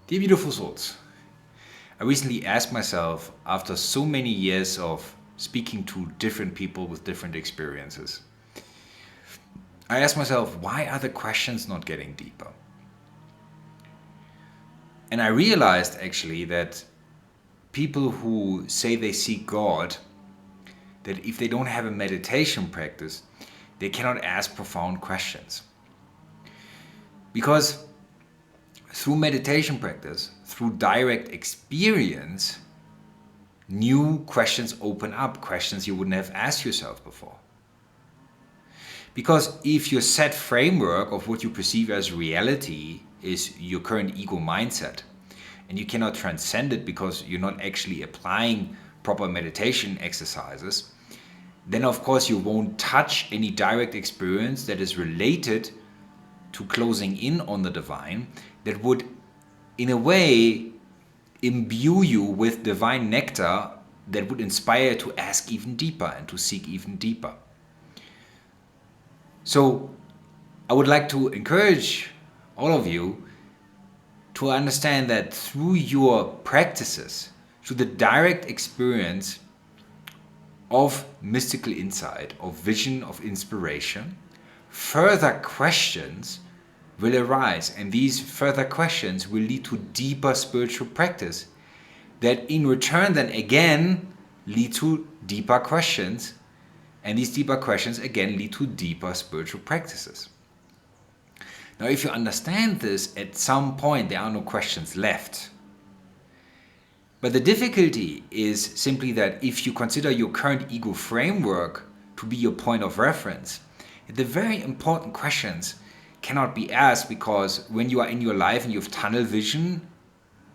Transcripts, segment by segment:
Dear beautiful souls, I recently asked myself, after so many years of speaking to different people with different experiences, I asked myself, why are the questions not getting deeper? And I realized actually that people who say they seek God, that if they don't have a meditation practice, they cannot ask profound questions. Because through meditation practice, through direct experience, new questions open up, questions you wouldn't have asked yourself before. Because if your set framework of what you perceive as reality is your current ego mindset, and you cannot transcend it because you're not actually applying proper meditation exercises, then of course you won't touch any direct experience that is related to closing in on the divine, that would in a way imbue you with divine nectar that would inspire you to ask even deeper and to seek even deeper. So I would like to encourage all of you to understand that through your practices, through the direct experience of mystical insight, of vision, of inspiration, further questions will arise, and these further questions will lead to deeper spiritual practice that in return then again lead to deeper questions, and these deeper questions again lead to deeper spiritual practices. Now, if you understand this, at some point there are no questions left. But the difficulty is simply that if you consider your current ego framework to be your point of reference, the very important questions cannot be asked, because when you are in your life and you have tunnel vision,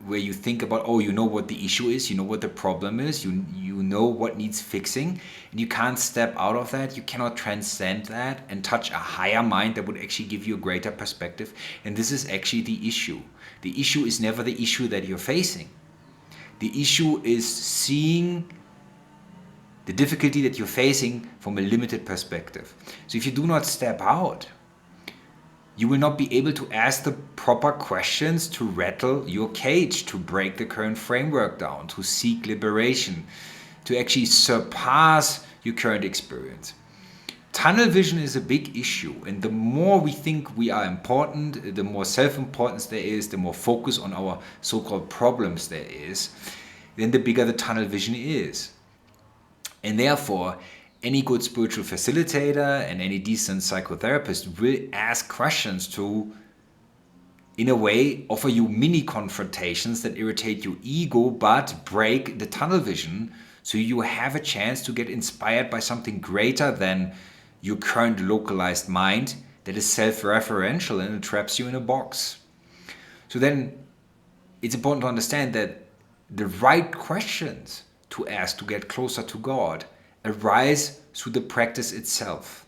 where you think about, oh, you know what the issue is, you know what the problem is, you know what needs fixing, and you can't step out of that, you cannot transcend that and touch a higher mind that would actually give you a greater perspective. And this is actually the issue. The issue is never the issue that you're facing. The issue is seeing the difficulty that you're facing from a limited perspective. So if you do not step out, you will not be able to ask the proper questions to rattle your cage, to break the current framework down, to seek liberation, to actually surpass your current experience. Tunnel vision is a big issue, and the more we think we are important, the more self-importance there is, the more focus on our so-called problems there is, then the bigger the tunnel vision is. And therefore, any good spiritual facilitator and any decent psychotherapist will ask questions to, in a way, offer you mini confrontations that irritate your ego but break the tunnel vision, so you have a chance to get inspired by something greater than your current localized mind that is self-referential and it traps you in a box. So then it's important to understand that the right questions to ask to get closer to God arise through the practice itself.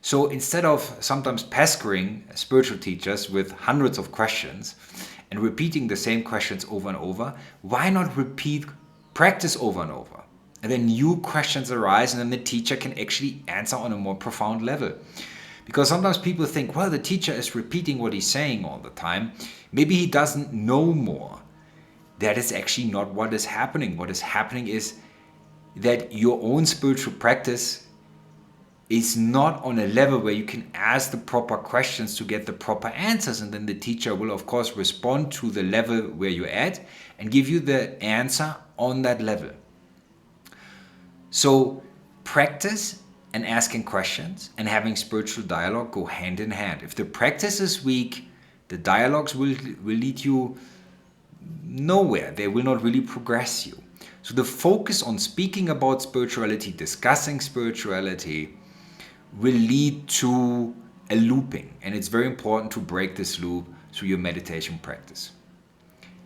So instead of sometimes pestering spiritual teachers with hundreds of questions and repeating the same questions over and over, why not repeat practice over and over? And then new questions arise, and then the teacher can actually answer on a more profound level. Because sometimes people think, well, the teacher is repeating what he's saying all the time. Maybe he doesn't know more. That is actually not what is happening. What is happening is that your own spiritual practice is not on a level where you can ask the proper questions to get the proper answers, and then the teacher will of course respond to the level where you're at and give you the answer on that level. So practice and asking questions and having spiritual dialogue go hand in hand. If the practice is weak, the dialogues will lead you nowhere. They will not really progress you. So the focus on speaking about spirituality, discussing spirituality, will lead to a looping. And it's very important to break this loop through your meditation practice.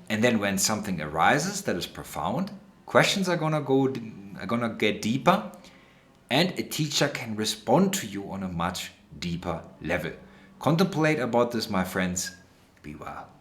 And then when something arises that is profound, questions are gonna get deeper, and a teacher can respond to you on a much deeper level. Contemplate about this, my friends. Be well.